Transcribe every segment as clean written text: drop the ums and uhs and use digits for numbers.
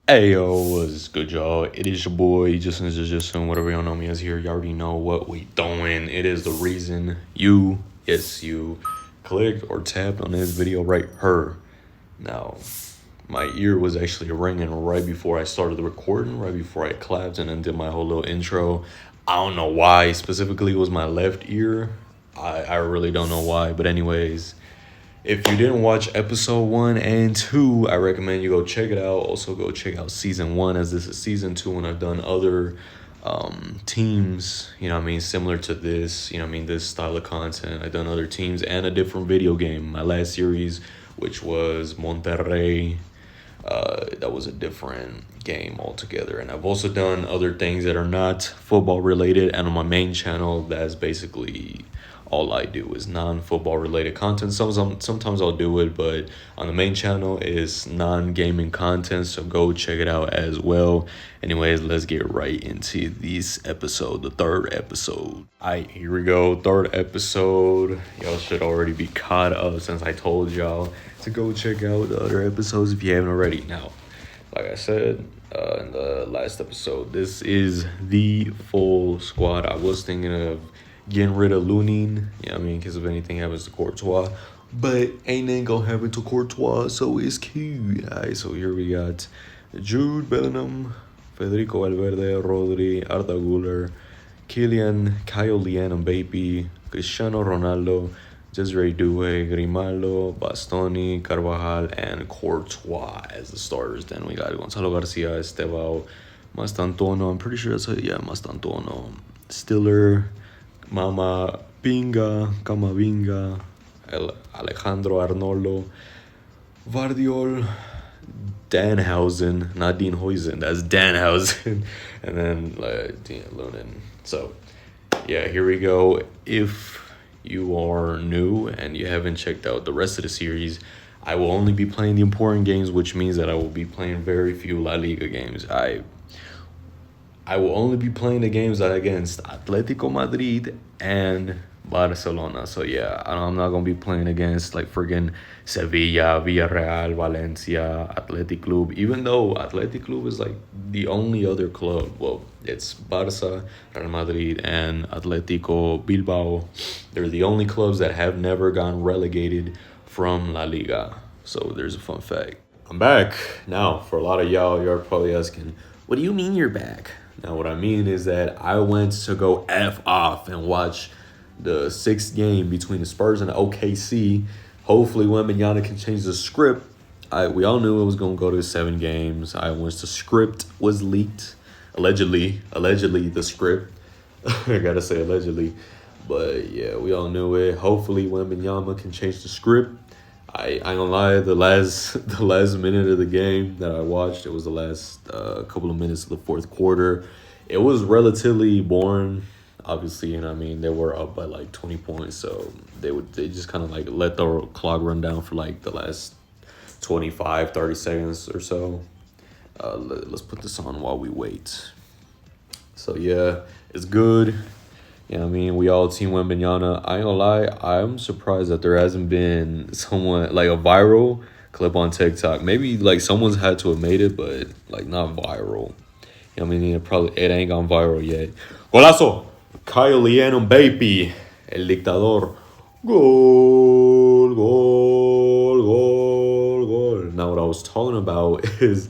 Hey yo, what's good, y'all? It is your boy, Justin, whatever y'all know me as here. You already know what we doing. It is the reason you clicked or tapped on this video right here. Now, my ear was actually ringing right before I started the recording, right before I clapped and then did my whole little intro. I don't know why specifically it was my left ear. I really don't know why, but anyways, if you didn't watch episode 1 and 2, I recommend you go check it out. Also, go check out season 1 as this is season 2, and I've done other teams, similar to this, this style of content. I've done other teams and a different video game. My last series, which was Monterrey, that was a different game altogether. And I've also done other things that are not football related. And on my main channel, that's basically all I do is non-football related content. Sometimes I'll do it, but on the main channel is non-gaming content, so go check it out as well. Anyways, let's get right into this episode, the third episode. Alright, here we go, third episode. Y'all should already be caught up since I told y'all to go check out the other episodes if you haven't already. Now, like I said in the last episode, this is the full squad. I was thinking of getting rid of Lunin, because if anything happens to Courtois. But ain't nothing gonna happen to Courtois, so it's cute. Alright, so here we got Jude Bellingham, Federico Valverde, Rodri, Arda Güler, Kylian, Kyle Lian Mbappe, Cristiano Ronaldo, Desiree Doué, Grimaldo, Bastoni, Carvajal, and Courtois as the starters. Then we got Gonzalo Garcia, Estevao, Mastantuono, I'm pretty sure that's it, yeah, Mastantuono, Stiller, Mama Pinga, Camavinga, Alejandro Arnolo, Vardiol, Danhausen, not Dean Huijsen, that's Danhausen, and then Dean Lunin. So, yeah, here we go. If you are new and you haven't checked out the rest of the series, I will only be playing the important games, which means that I will be playing very few La Liga games. I will only be playing the games that against Atletico Madrid and Barcelona. So yeah, I'm not gonna be playing against like friggin' Sevilla, Villarreal, Valencia, Athletic Club. Even though Athletic Club is like the only other club. Well, it's Barça, Real Madrid, and Atletico Bilbao. They're the only clubs that have never gone relegated from La Liga. So there's a fun fact. I'm back now. For a lot of y'all, you're probably asking, "What do you mean you're back?" Now, what I mean is that I went to go F off and watch the 6th game between the Spurs and the OKC. Hopefully, Wembanyama can change the script. We all knew it was going to go to 7 games. Once the script was leaked, allegedly the script. I got to say allegedly. But, yeah, we all knew it. Hopefully, Wembanyama can change the script. I ain't gonna lie, the last minute of the game that I watched, it was the last couple of minutes of the fourth quarter. It was relatively boring, obviously, they were up by like 20 points, so they just kind of like let the clock run down for like the last 25-30 seconds or so. Let's put this on while we wait. So yeah, it's good. We all team Wembanyama. I ain't gonna lie, I'm surprised that there hasn't been someone, like a viral clip on TikTok. Maybe, like, someone's had to have made it, but, like, not viral. It ain't gone viral yet. Golazo! Kyle Lian Mbappe, El Dictador. Goal, goal, goal, goal. Now, what I was talking about is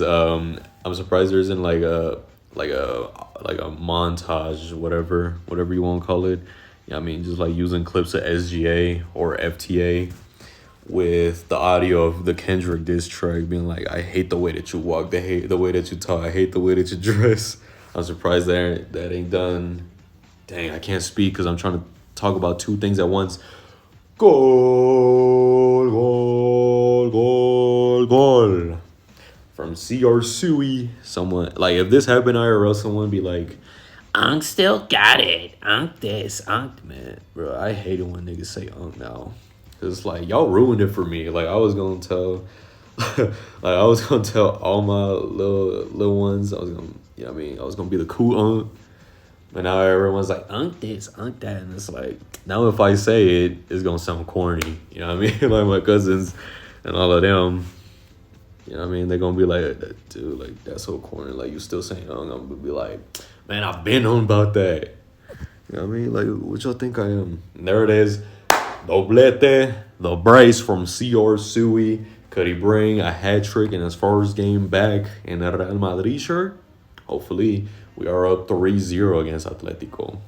I'm surprised there isn't, like a montage, whatever you want to call it. Just like using clips of SGA or FTA with the audio of the Kendrick diss track being like, I hate the way that you walk, I hate the way that you talk, I hate the way that you dress. I'm surprised that ain't done. Dang, I can't speak because I'm trying to talk about 2 things at once. Goal, goal, goal, goal. From CR Sui, someone, like, if this happened IRL, someone would be like, Unk still got it. Unk this, Unk, man. Bro, I hate it when niggas say Unk now. Cause like, y'all ruined it for me. Like, I was gonna tell, all my little ones. I was gonna be the cool Unk. But now everyone's like, Unk this, Unk that. And it's like, now if I say it, it's gonna sound corny. You know what I mean? Like my cousins and all of them. You know what I mean? They're gonna be like, dude, like that's so corny. Like you still saying young. I'm gonna be like, man, I've been on about that. You know what I mean? Like what y'all think I am? And there it is. Doblete, the brace from CR Sui. Could he bring a hat trick in his first game back in the Real Madrid shirt? Hopefully, we are up 3-0 against Atletico.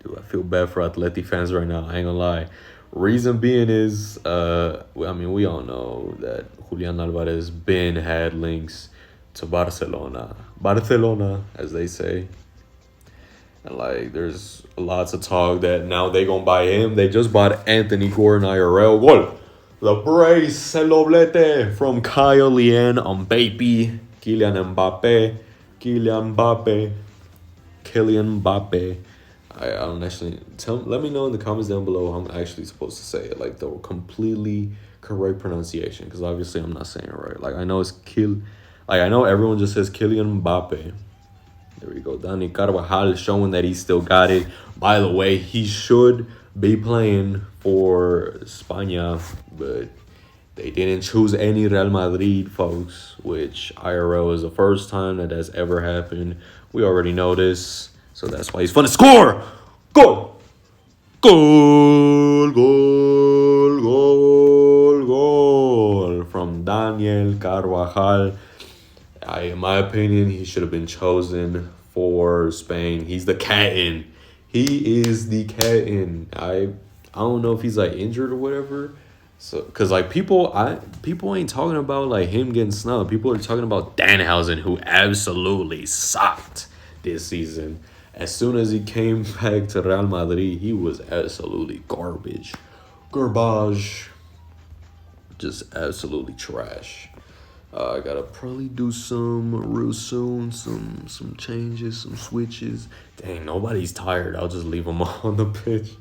Dude, I feel bad for Atleti fans right now. I ain't gonna lie. Reason being is, I mean, we all know that Julian Alvarez had links to Barcelona. Barcelona, as they say. And, like, there's lots of talk that now they gonna buy him. They just bought Anthony Gordon IRL. Goal! The brace, el doblete from Kyle Lian on baby. Kylian Mbappe. Kylian Mbappe. I don't actually let me know in the comments down below how I'm actually supposed to say it, like the completely correct pronunciation, because obviously I'm not saying it right. Like I know it's I know everyone just says Kylian Mbappe. There we go. Dani Carvajal showing that he still got it. By the way, he should be playing for España, but they didn't choose any Real Madrid folks, which IRL is the first time that has ever happened. We already know this. So that's why he's fun to score. Goal! Goal! Goal! Goal! Goal! From Daniel Carvajal. In my opinion, he should have been chosen for Spain. He's the captain. He is the captain. I don't know if he's like injured or whatever. So, cause like people ain't talking about like him getting snubbed. People are talking about Danhausen, who absolutely sucked this season. As soon as he came back to Real Madrid, he was absolutely garbage. Just absolutely trash. I gotta probably do some real soon, some changes, some switches. Dang, nobody's tired. I'll just leave them on the pitch.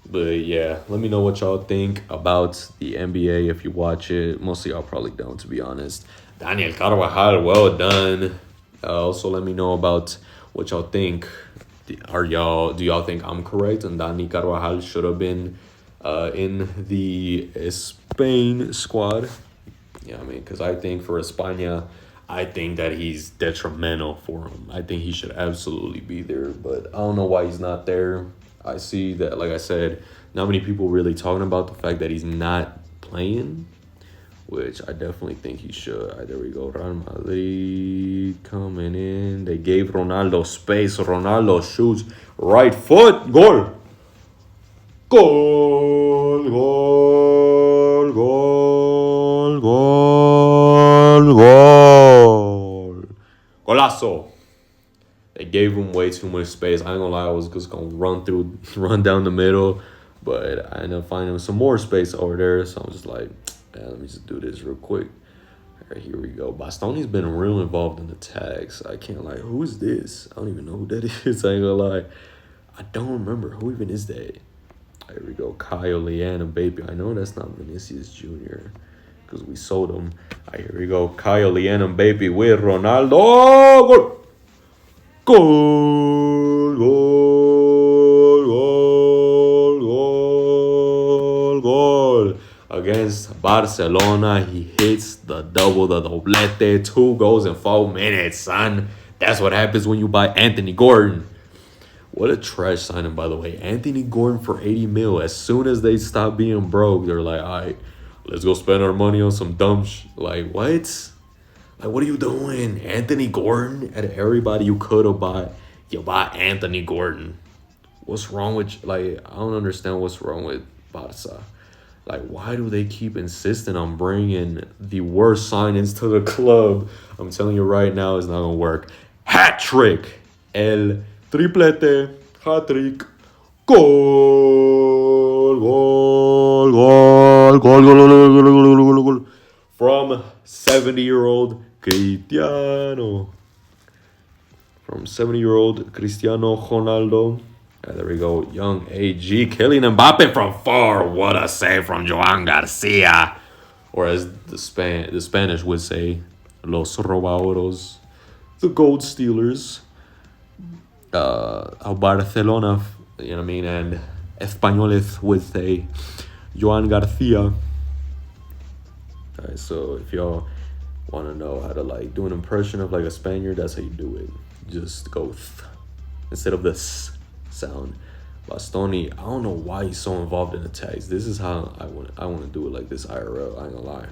But yeah, let me know what y'all think about the NBA if you watch it. Mostly y'all probably don't, to be honest. Daniel Carvajal, well done. Also, let me know about what y'all think. Do y'all think I'm correct and Dani Carvajal should have been in the Spain squad? Yeah, I mean, because I think for España, I think that he's detrimental for him. I think he should absolutely be there, but I don't know why he's not there. I see that, like I said, not many people really talking about the fact that he's not playing, which I definitely think he should. All right, there we go. Real Madrid coming in. They gave Ronaldo space. Ronaldo shoots. Right foot. Goal. Goal. Goal. Goal. Goal. Goal. Golazo. They gave him way too much space. I ain't gonna lie, I was just gonna run down the middle, but I ended up finding some more space over there. So I'm just like, let me just do this real quick. All right, here we go. Bastoni's been real involved in the tags. I can't lie. Who is this? I don't even know who that is. I ain't gonna lie. I don't remember. Who even is that? Here we go. Kyle Lian baby. I know that's not Vinicius Jr. because we sold him. All right, here we go. Kyle Lian baby with Ronaldo. Goal! Goal, goal, goal, goal, goal. Against Barcelona, he hits the doblete, 2 goals in 4 minutes, son. That's what happens when you buy Anthony Gordon. What a trash signing, by the way. Anthony Gordon for 80 mil. As soon as they stop being broke, they're like, all right, let's go spend our money on some dumb like, what? Like, what are you doing? Anthony Gordon? At everybody you could have bought, you buy Anthony Gordon. What's wrong with, like, I don't understand what's wrong with Barca. Like, why do they keep insisting on bringing the worst signings to the club? I'm telling you right now, it's not going to work. Hat trick. El triplete. Hat trick. Goal. Goal. Goal. Goal. Goal. Goal. Goal. Goal. Goal. From 70-year-old Cristiano. From 70-year-old Cristiano Ronaldo. There we go. Young AG. Kylian Mbappe from far. What a save from Joan Garcia. Or as the Spanish would say, Los Robaoros. The Gold Stealers. Barcelona, you know what I mean? And Españoles would say Joan Garcia. Alright, so if y'all want to know how to like do an impression of like a Spaniard, that's how you do it. Just go instead of this sound. Bastoni, I don't know why he's so involved in attacks. This is how I want to do it like this IRL. I ain't gonna lie.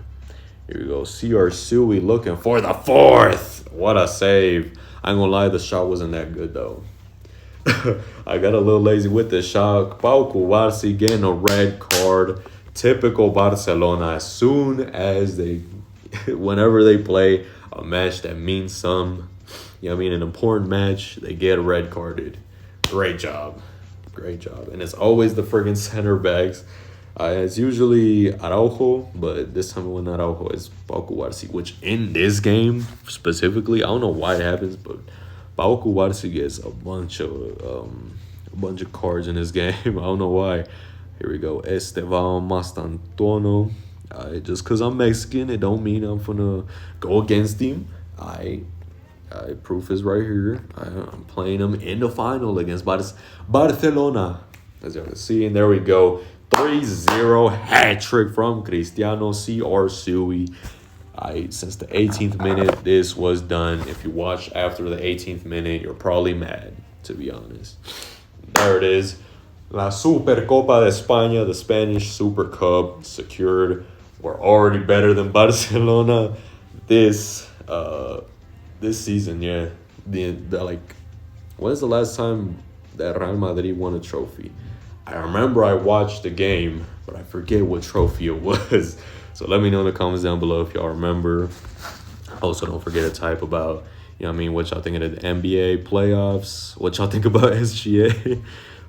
Here we go. CR Sui looking for the fourth. What a save. I ain't gonna lie, the shot wasn't that good though. I got a little lazy with the shot. Pau Cubarsi getting a red card. Typical Barcelona. As soon as whenever they play a match that means some, you know what I mean, an important match, they get red carded. Great job. Great job. And it's always the friggin' center backs. It's usually Araujo, but this time it wasn't Araujo. It's Pau Cubarsi, which in this game specifically, I don't know why it happens, but Pau Cubarsi gets a bunch of cards in this game. I don't know why. Here we go. Esteban Mastantuono. Just because I'm Mexican, it don't mean I'm gonna go against him. Proof is right here. I'm playing him in the final against Barcelona. As you can see, and there we go. 3-0 hat trick from Cristiano CR Sui. Since the 18th minute, this was done. If you watch after the 18th minute, you're probably mad, to be honest. There it is. La Super Copa de España, the Spanish Super Cup, secured. We're already better than Barcelona this season. Yeah, when is the last time that Real Madrid won a trophy? I remember I watched the game, but I forget what trophy it was. So let me know in the comments down below if y'all remember. Also, don't forget to type about, you know what I mean, what y'all think of the NBA playoffs, what y'all think about SGA.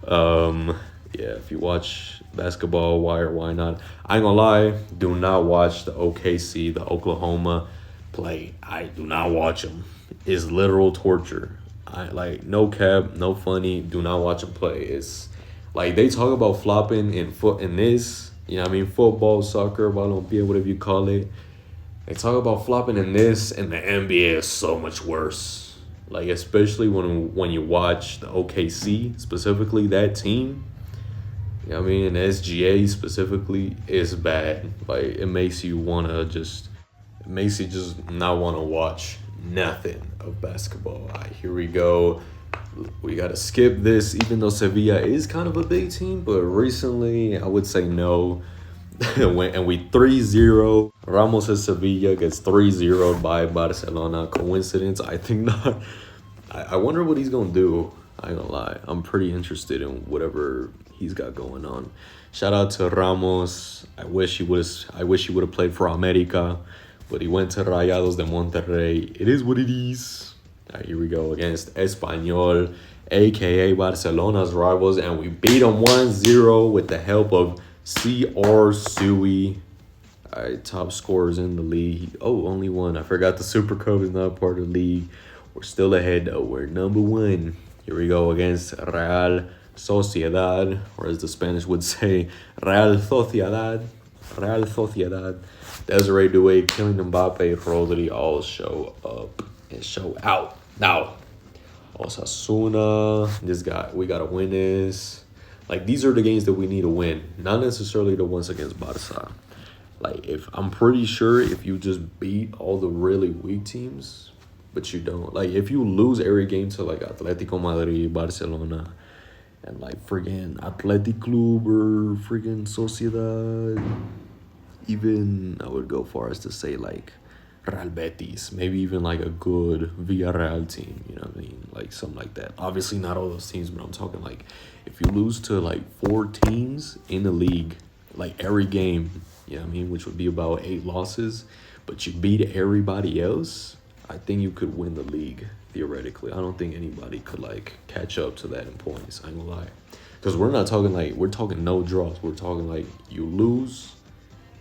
Yeah, if you watch basketball, why or why not? I ain't gonna lie, do not watch the OKC, the Oklahoma play. I do not watch them. It's literal torture. No cap, no funny. Do not watch them play. It's like they talk about flopping in this, you know what I mean, football, soccer, balompié, whatever you call it. They talk about flopping in this, and the NBA is so much worse. Like, especially when you watch the OKC, specifically that team, you know what I mean, and SGA specifically is bad. Like, it makes you just not want to watch nothing of basketball. All right, here we go. We got to skip this, even though Sevilla is kind of a big team, but recently I would say no. And we 3-0. Ramos at Sevilla gets 3-0 by Barcelona. Coincidence? I think not. I wonder what he's going to do. I ain't gonna lie. I'm pretty interested in whatever he's got going on. Shout out to Ramos. I wish he would have played for America, but he went to Rayados de Monterrey. It is what it is. All right, here we go against Espanyol, a.k.a. Barcelona's rivals, and we beat them 1-0 with the help of CR Sui. All right, top scorers in the league. Oh, only one. I forgot the Super Cup is not part of the league. We're still ahead, though. We're number one. Here we go against Real Sociedad, or as the Spanish would say, Real Sociedad. Real Sociedad. Desiree Doué, Kylian Mbappe, Rodri all show up and show out. Now, Osasuna, we got to win this. Like, these are the games that we need to win, not necessarily the ones against Barca. Like, I'm pretty sure if you just beat all the really weak teams, but you don't. Like, if you lose every game to, like, Atletico Madrid, Barcelona, and, like, friggin' Athletic Club or friggin' Sociedad, even I would go far as to say, like, Real Betis, maybe even, like, a good Villarreal team, you know what I mean? Like, something like that. Obviously, not all those teams, but I'm talking, like, if you lose to, like, 4 teams in the league, like, every game, you know what I mean, which would be about 8 losses, but you beat everybody else, I think you could win the league, theoretically. I don't think anybody could, like, catch up to that in points. I ain't gonna lie. Because we're not talking, like, we're talking no draws. We're talking, like, you lose,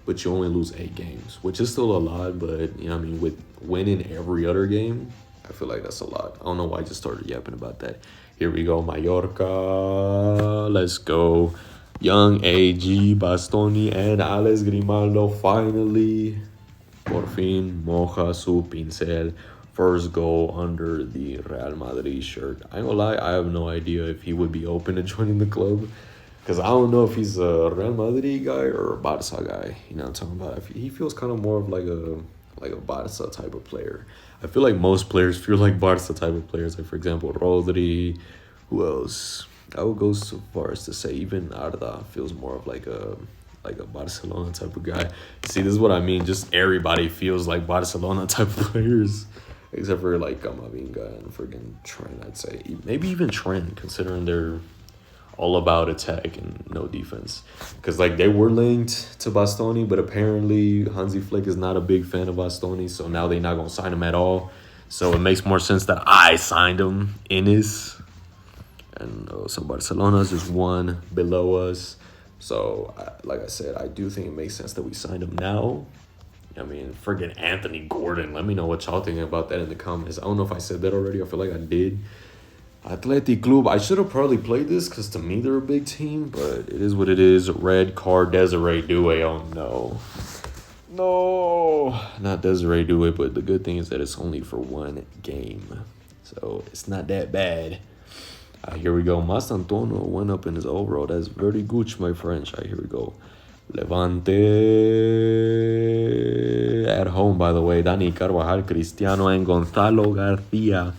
but you only lose 8 games, which is still a lot, but, you know what I mean, with winning every other game, I feel like that's a lot. I don't know why I just started yapping about that. Here we go, Mallorca. Let's go. Young AG, Bastoni, and Alex Grimaldo finally, por fin, moja su pincel. First goal under the Real Madrid shirt. I ain't gonna lie, I have no idea if he would be open to joining the club. Because I don't know if he's a Real Madrid guy or a Barca guy. You know what I'm talking about? He feels kind of more of like a Barca type of player. I feel like most players feel like Barca type of players. Like, for example, Rodri. Who else? I would go so far as to say even Arda feels more of like a Barcelona type of guy. See, this is what I mean. Just everybody feels like Barcelona type of players. Except for like Camavinga and friggin' Trent, I'd say. Maybe even Trent, considering they're all about attack and no defense. Because like they were linked to Bastoni, but apparently Hansi Flick is not a big fan of Bastoni, so now they're not gonna sign him at all. So it makes more sense that I signed him in his. And so Barcelona's just one below us. So like I said, I do think it makes sense that we signed him now. I mean, friggin' Anthony Gordon. Let me know what y'all thinking about that in the comments. I don't know if I said that already. I feel like I did. Athletic Club. I should have probably played this because to me they're a big team, but it is what it is. Red card, Desiree Doué. Oh, no. No. Not Desiree Doué, but the good thing is that it's only for one game. So it's not that bad. Here we go. Mastantuono went up in his overall. That's very good, my friends. Here we go. Levante at home, by the way. Dani Carvajal, Cristiano, and Gonzalo Garcia.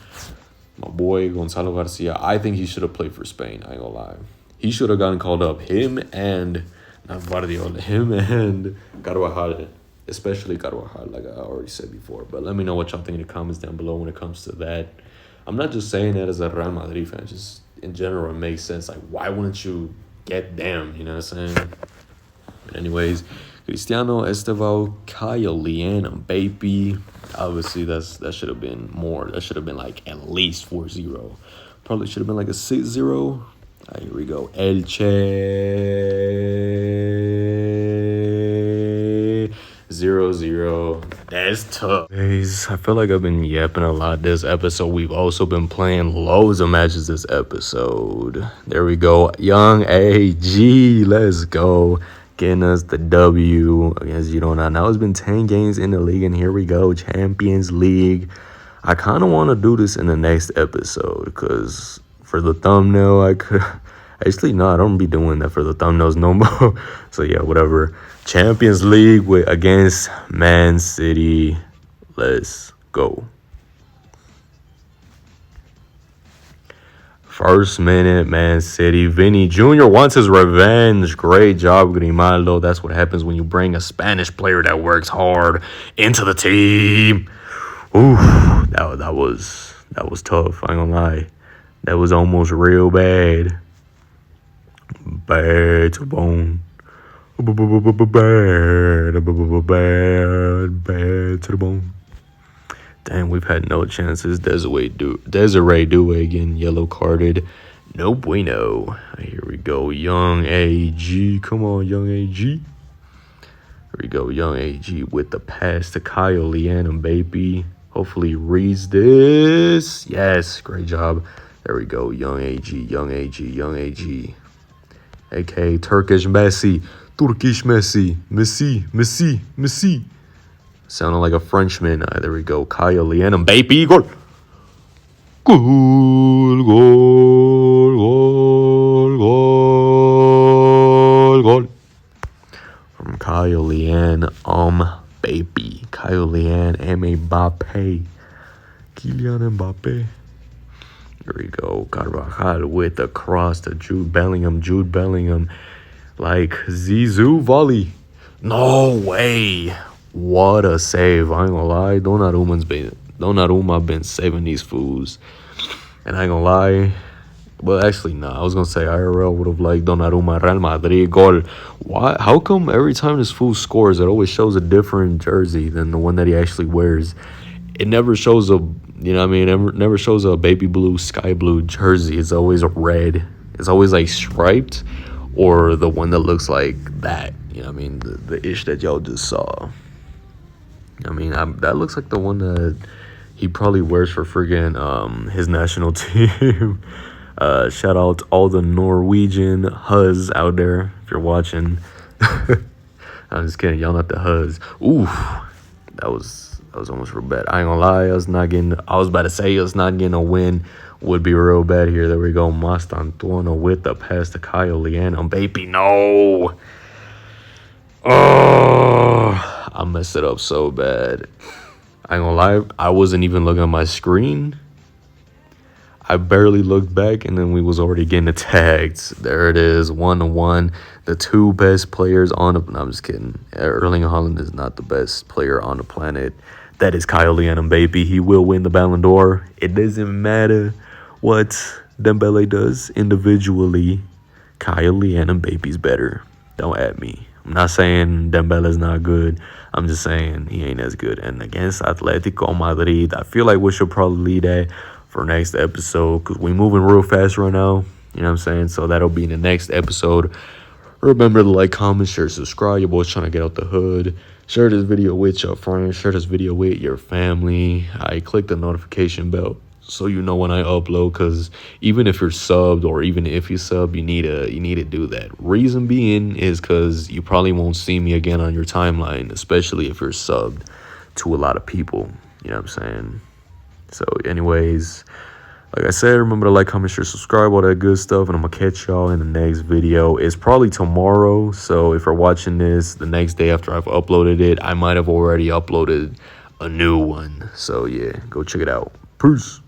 My boy Gonzalo Garcia. I think he should have played for Spain. I ain't gonna lie. He should have gotten called up. Him and Carvajal. Especially Carvajal, like I already said before. But let me know what y'all think in the comments down below when it comes to that. I'm not just saying that as a Real Madrid fan. Just in general, it makes sense. Like, why wouldn't you get them? You know what I'm saying? Anyways, Cristiano, Estevao, Kyle, Leanne, Baby. Obviously, that should have been more. That should have been like at least 4-0. Probably should have been like a 6-0. Here we go. Elche 0-0. That's tough. Guys, I feel like I've been yapping a lot this episode. We've also been playing loads of matches this episode. There we go. Young AG. Let's go. Getting us the W against Girona. Now it's been 10 games in the league, and here we go. Champions League. I kind of want to do this in the next episode because for the thumbnail, I could... Actually, no, I don't be doing that for the thumbnails no more. So, yeah, whatever. Champions League against Man City. Let's go. First minute, Man City. Vinny Jr. wants his revenge. Great job, Grimaldo. That's what happens when you bring a Spanish player that works hard into the team. Ooh, that was tough. I ain't gonna lie. That was almost real bad. Bad to bone. Bad to the bone. Damn, we've had no chances. Desiree Doué again, yellow carded. No bueno. Here we go. Young AG. Come on, Young AG. Here we go. Young AG with the pass to Kyle, Leanne, and Baby. Hopefully reads this. Yes, great job. There we go. Young AG, Young AG, Young AG. A.K.A. Turkish Messi. Messi. Sounding like a Frenchman. There we go. Kyle, Leanne, Baby. Goal. Goal. From Kyle, Leanne, Baby. Kyle, Leanne, Mbappe. Kylian Mbappe. Here we go. Carvajal with the cross to Jude Bellingham. Like Zizou volley. No way. What a save. I ain't gonna lie. Donnarumma been saving these fools. And I ain't gonna lie. Well, actually, no. I was gonna say IRL would have liked Donnarumma, Real Madrid, goal. Why? How come every time this fool scores, it always shows a different jersey than the one that he actually wears? It never shows a... You know what I mean? It never shows a baby blue, sky blue jersey. It's always a red. It's always like striped or the one that looks like that. You know what I mean? The ish that y'all just saw. I mean, that looks like the one that he probably wears for friggin' his national team. Shout out to all the Norwegian Huz out there if you're watching. I'm just kidding. Y'all not the Huz. Ooh, that was That was almost real bad. I ain't gonna lie, I was about to say us not getting a win would be real bad here. There we go. Mastantuono with the pass to Kyle Liano. Baby, no. Oh, I messed it up so bad. I ain't gonna lie, I wasn't even looking at my screen. I barely looked back, and then we was already getting attacked. There it is, 1-1. The two best players on the... No, I'm just kidding. Erling Haaland is not the best player on the planet. That is Kyle Liano, baby. He will win the Ballon d'Or. It doesn't matter what Dembele does individually. Kyle Liano, baby's better. Don't at me. I'm not saying Dembele's not good. I'm just saying he ain't as good. And against Atletico Madrid, I feel like we should probably leave that for next episode because we're moving real fast right now. You know what I'm saying? So that'll be in the next episode. Remember to like, comment, share, subscribe. Your boy's trying to get out the hood. Share this video with your friends. Share this video with your family. Click the notification bell so you know when I upload, because even if you're subbed or even if you sub, you need to do that. Reason being is because you probably won't see me again on your timeline, especially if you're subbed to a lot of people. You know what I'm saying? So anyways, like I said, remember to like, comment, share, subscribe, all that good stuff, and I'm gonna catch y'all in the next video. It's probably tomorrow, so if you're watching this the next day after I've uploaded it, I might have already uploaded a new one. So yeah, go check it out. Peace.